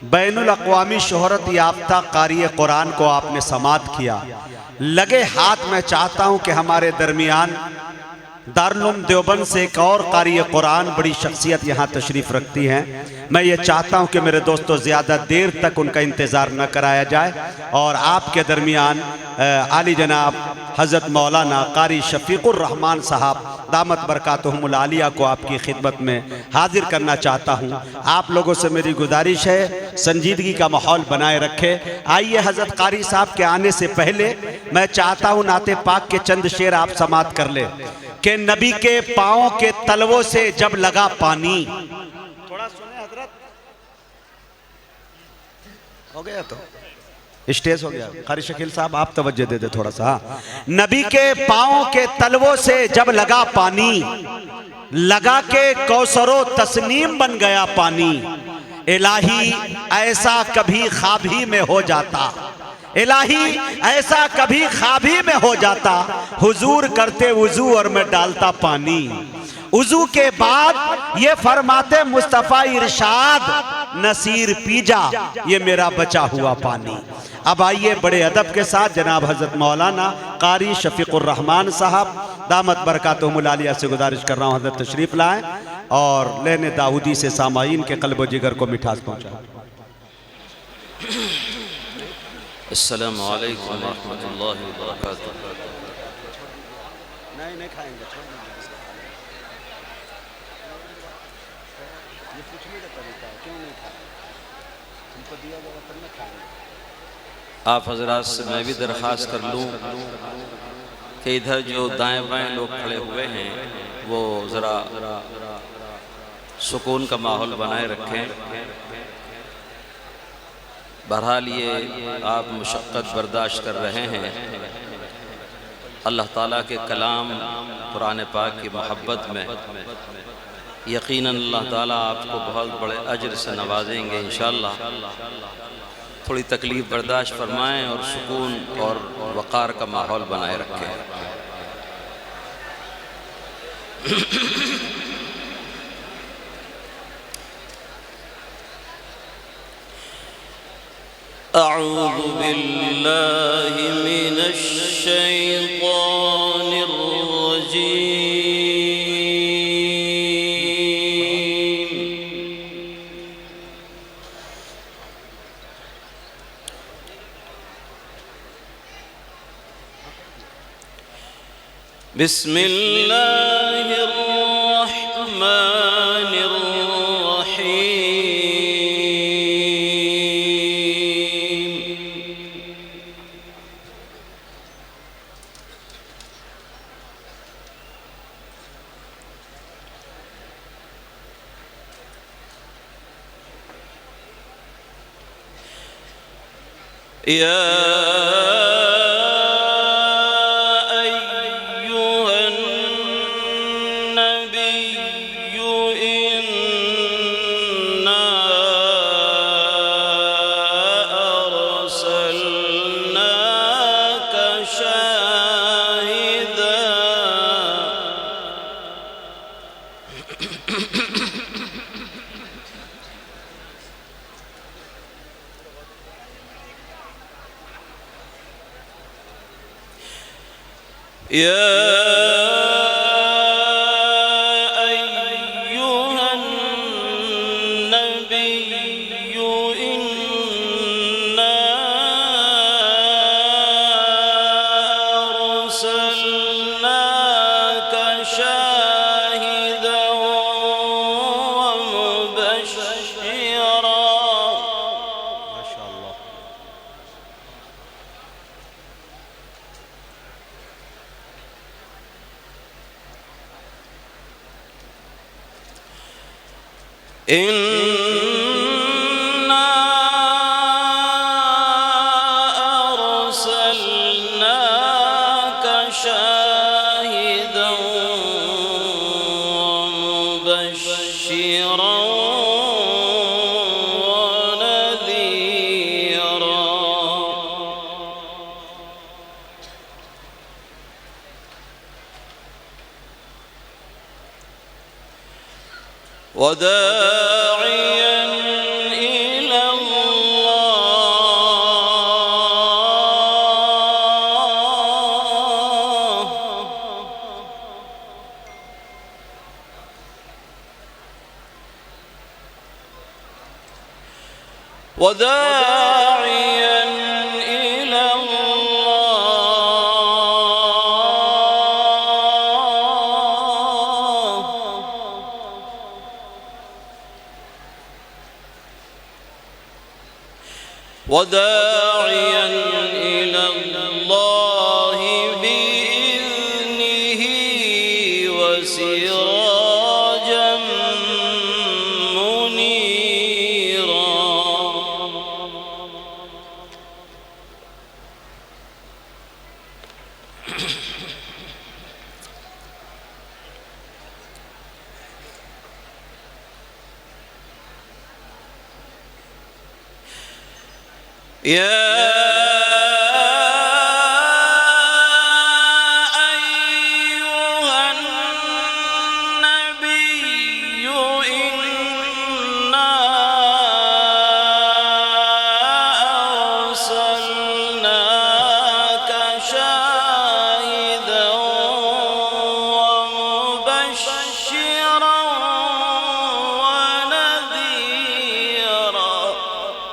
बैनुल अक़वामी शोहरत याफ्ता कारी कुरान को आपने समात किया। लगे हाथ मैं चाहता हूँ कि हमारे दरमियान दारुल उलूम देवबंद से एक और कारी कुरान बड़ी शख्सियत यहाँ तशरीफ़ रखती हैं। मैं ये चाहता हूँ कि मेरे दोस्तों ज़्यादा देर तक उनका इंतज़ार न कराया जाए और आपके दरमियान आली जनाब हज़रत मौलाना कारी शफ़ीक़ुर रहमान साहब दामत बरकातुहुमुल आलिया को आपकी खिदमत में हाजिर करना चाहता हूँ। आप लोगों से मेरी गुजारिश है, संजीदगी का माहौल बनाए रखे। आइए, हज़रत कारी साहब के आने से पहले मैं चाहता हूँ नाते पाक के चंद शेर आप समात कर ले कि नबी के पाँव के तलवों से जब लगा पानी। थोड़ा सुने हजरत, हो गया तो स्टेज हो गया। कारी शकील साहब आप तवज्जो दे दे थोड़ा सा। नबी के पाँव के तलवों से जब लगा पानी, लगा के कौसरो तस्नीम बन गया पानी। इलाही ऐसा कभी ख्वाब ही में हो जाता, इलाही ऐसा कभी ख्वाब ही में हो जाता। हुजूर करते वुजू और मैं डालता पानी। वुजू के बाद ये फरमाते मुस्तफ़ा इरशाद, नसीर पीजा ये मेरा बचा हुआ पानी। अब आइए बड़े अदब के साथ जनाब हज़रत मौलाना कारी शफ़ीक़ुर रहमान साहब दामत बरकातुहुमुल आलिया से गुजारिश कर रहा हूँ, हज़रत तशरीफ़ लाएँ और लेने दाऊदी से सामाईन के क़ल्ब व जिगर को मिठास पहुँचाएँ। अस्सलामु अलैकुम व रहमतुल्लाहि व बरकातुहू। नहीं खाएंगे, ये पूछने का तरीका है, क्यों नहीं खाएंगे? तुमको दिया जाएगा तब न खाएंगे। आप हजरात से मैं भी दरख्वास्त कर लूँ कि इधर जो दाएं बाएं लोग खड़े हुए हैं वो ज़रा सुकून का माहौल बनाए रखें। बहरहाल ये आप मुशक्क़त बर्दाश्त कर रहे हैं। अल्लाह ताला के कलाम कुरान पाक की मोहब्बत में यकीनन अल्लाह ताला आपको बहुत बड़े अजर से नवाजेंगे इंशाअल्लाह। थोड़ी तकलीफ़ बर्दाश्त फरमाएँ और सुकून और वक़ार का माहौल बनाए रखें। अऊज़ु बिल्लाहि मिनश शैतानिर रजीम। बिस्मिल्लाहिर रहमानिर या अय्युहन नबिय्यु इन्ना अरसलनाका या अय्युहन नबिय्यु इन्ना अरसलनाका शाहिदन व मुबश्शिरा। माशाअल्लाह। इन्ना अरसलनाका शाहिदन व मुबश्शिरन व नज़ीरा। वदाइयन इला وداعيا إلى الله وداعيا إلى الله بإذنه وسراجا منيرا. يا أيها النبي إنا أرسلناك شاهدا ومبشرا ونذيرا.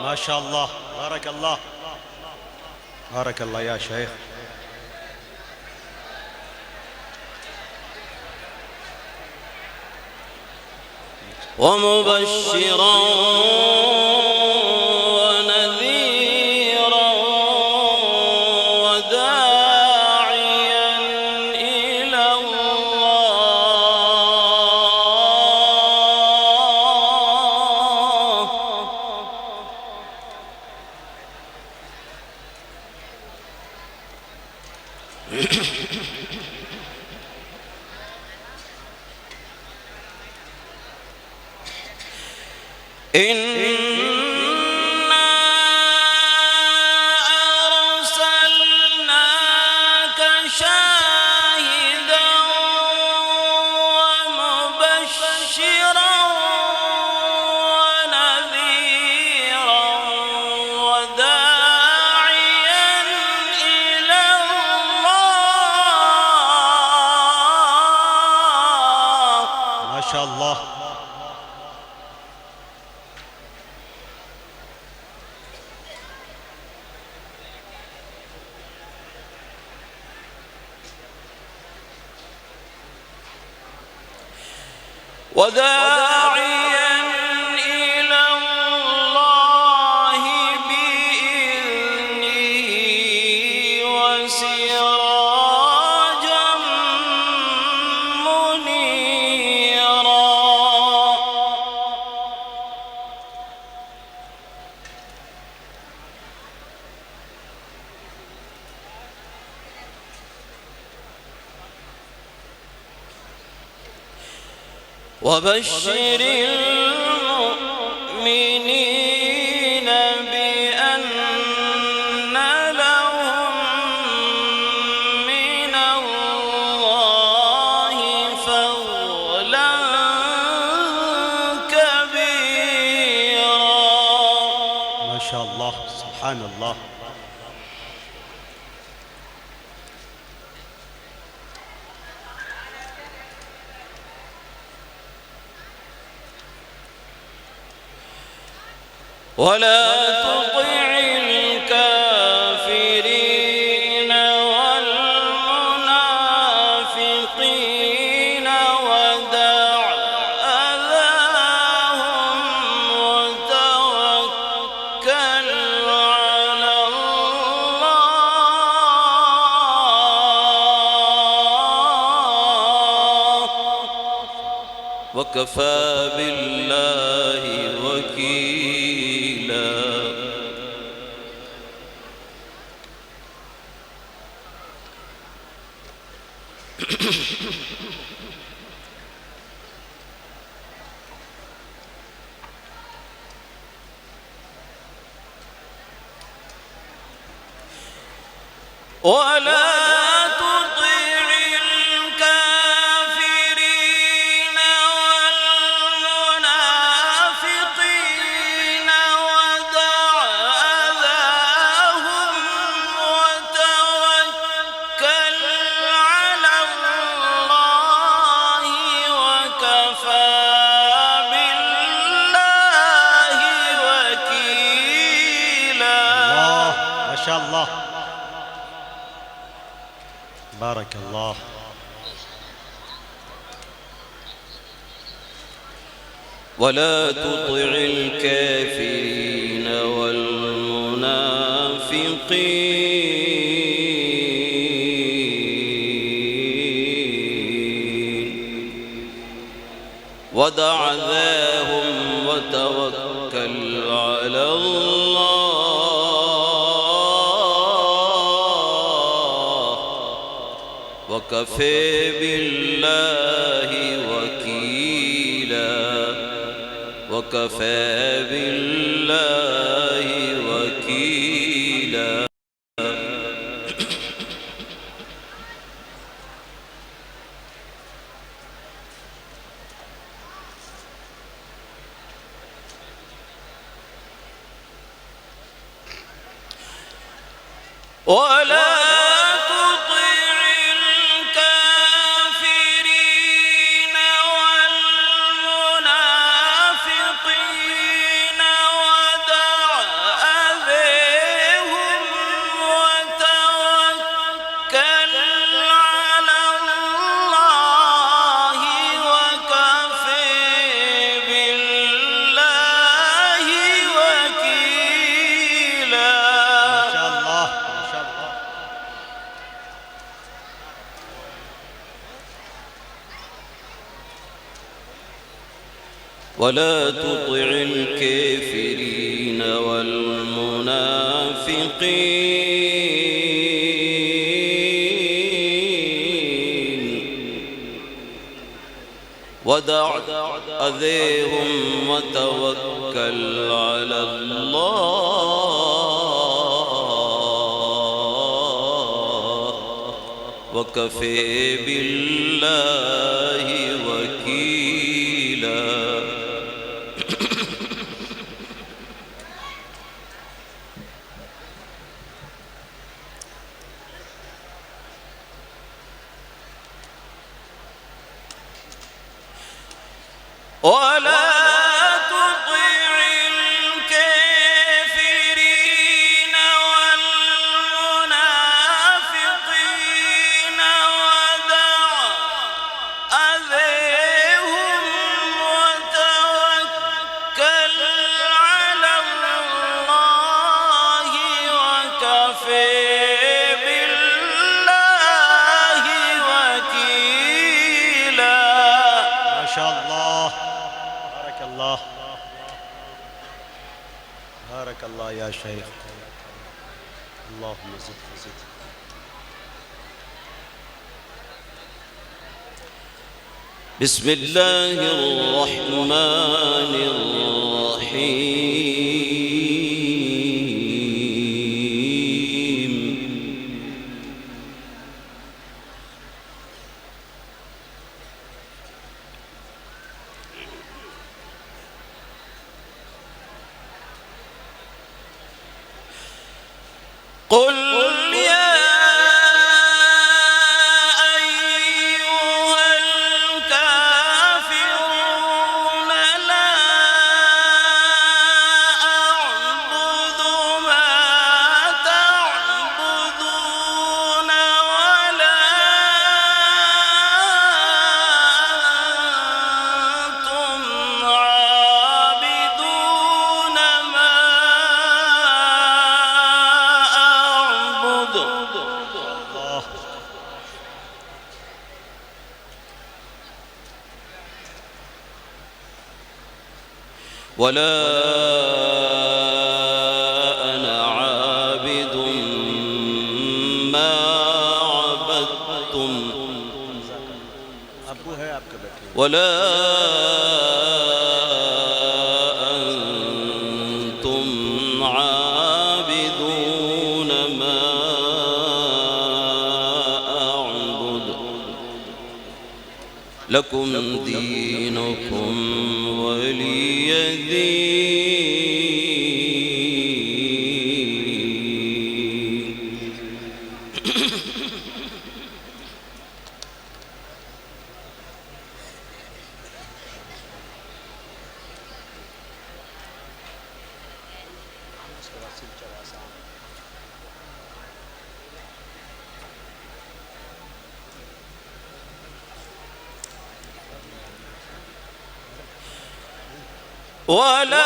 ما شاء الله، بارك الله، بارك الله يا شيخ. ومبشرا ونذيرا وداعيا إلى الله إنا أرسلناك شاهدا ومبشرا ونذيرا وداعيا إلى الله. ما شاء الله. وداعيا إلى الله بإذنه وسراجا منيرا. وبشر المؤمنين بأن لهم من الله فضلا كبيرا. ما شاء الله، سبحان الله. ولا تطع الكافرين والمنافقين ودع أذاهم وتوكل على الله وكفى بالله وكيلا. ولا تطع الكافرين والمنافقين ودع أذاهم وتوكل على الله وكفى بالله وكيلا. माशाअल्लाह, बारक अल्लाह। वला तुतिल काफिरीन वल मुनाफिकीन वदअ ज़ाहुम वतवक्कल अलल्लाह वकफ़े बिल्लाहि वकीला वकफ़े बिल्लाहि वकीला। वला ولا تطع الكافرين والمنافقين ودع أذيهم وتوكل على الله وكفى بالله وكيلا. ولا تطع الكافرين والمنافقين ودع أذيهم وتوكل على الله وكفى بالله وكيلا. ما شاء الله، بارك الله، بارك الله يا شيخ، اللهم زد وزد. بسم الله الرحمن الرحيم. قل يا أيها الكافرون لا أعبد ما تعبدون ولا أنتم عابدون ما أعبد. الله. ولا أنا عابد ما عبدتم अब्बू है आपके बैठे। ولا أنتم عابدون ما أعبد لكم دينكم ولي دين. वला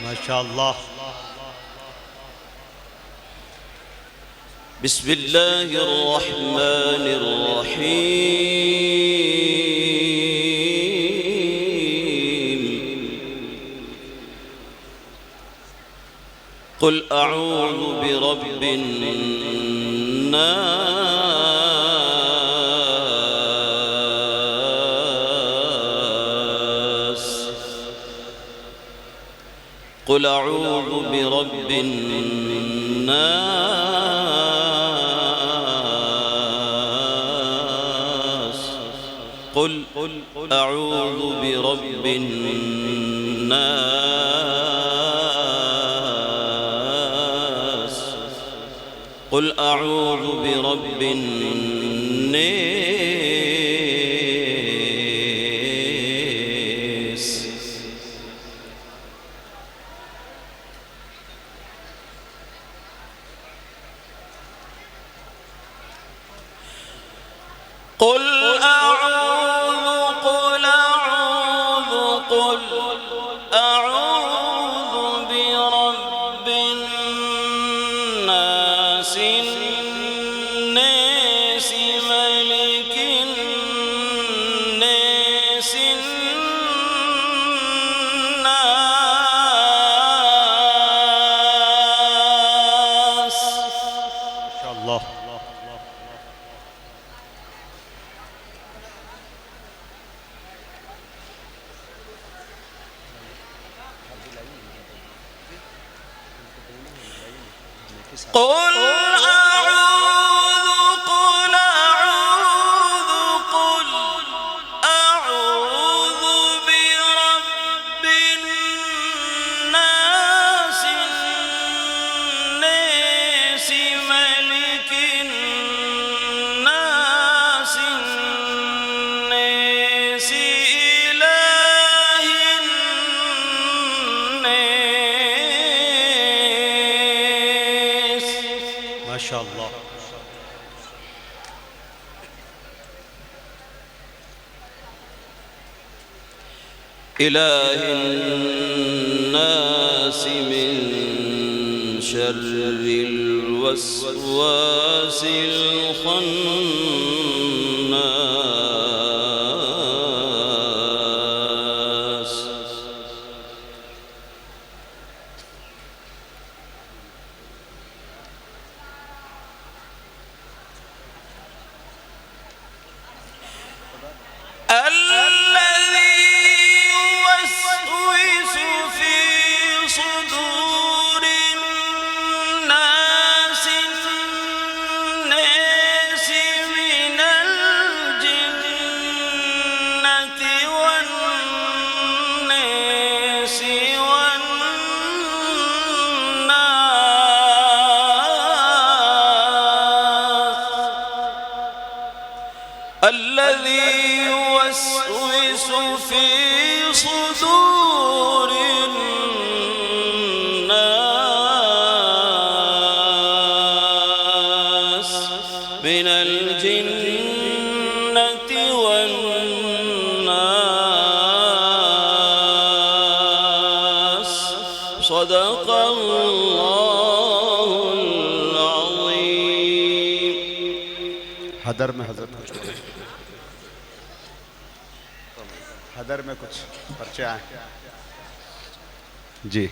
माशाअल्लाह। बिस्मिल्लाहिर्रहमानिर्रहीम। कुल अऊज़ु बिरब्बिन नास। कुल अऊज़ु बिरब्बिन नास। कुल अऊज़ु बिरब्बिन नास। कुल अऊज़ु बिरब्बिन नास। कुल अऊज़ु बिरब्बिन नास। नास मलिकिन नास। माशाअल्लाह। कुल अऊज़ु बिरब्बिन नास। नास मलिकिन नास। नास इलाहिन नास। माशाअल्लाह। इलाहिन नास मिन शर्रिल वस्वासिल खन्नास। الذي يوسوس في صدور الناس من الجنة والناس. صدق الله العظيم. हदर में हजरत कुछ हदर में कुछ पर्चे आए जी।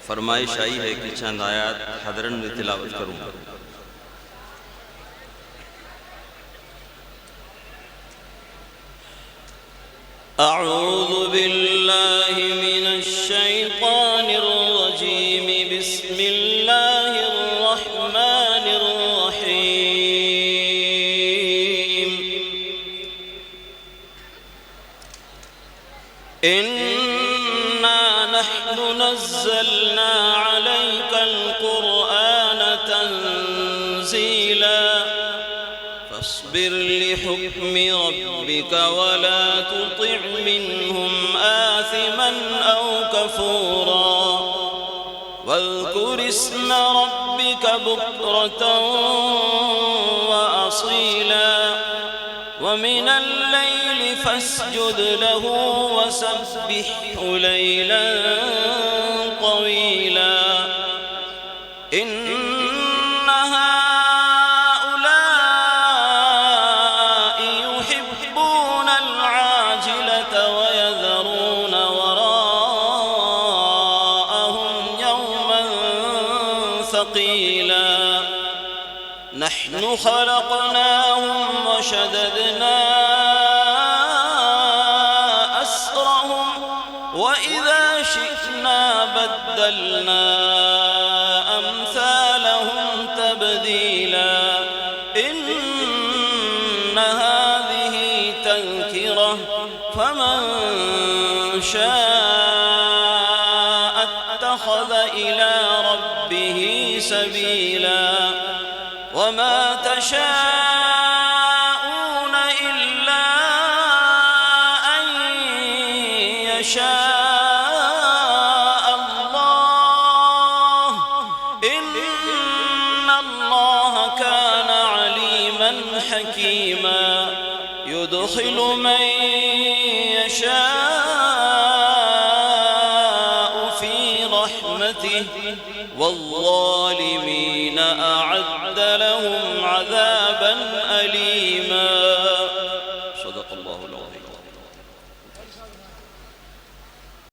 फरमाइश आई है कि चंद आयात हज़रत में तिलावत करूँगा। أعوذ بالله من الشيطان الرجيم. بسم الله الرحمن الرحيم. إنا نحن نزلنا عليك القرآن تنزيلا فاصبر لحكم ربك ولا تطع منهم آثما أو كفورا واذكر اسم ربك بكرة وأصيلا ومن الليل فاسجد له وسبحه ليلا طويلا. إن هؤلاء يحبون العاجلة ويذرون وراءهم يوما ثقيلا. نحن خلقناهم وشددنا أسرهم وإذا شئنا بدلنا أمثالهم تبديلا. إن هذه تذكرة فمن شاء اتخذ إلى ربه سبيلا. وما تشاءون إلا أن يشاء الله. إن الله كان عليما حكيما. يدخل من يشاء في رحمته والظالمين أعد لهم عذابا أليما.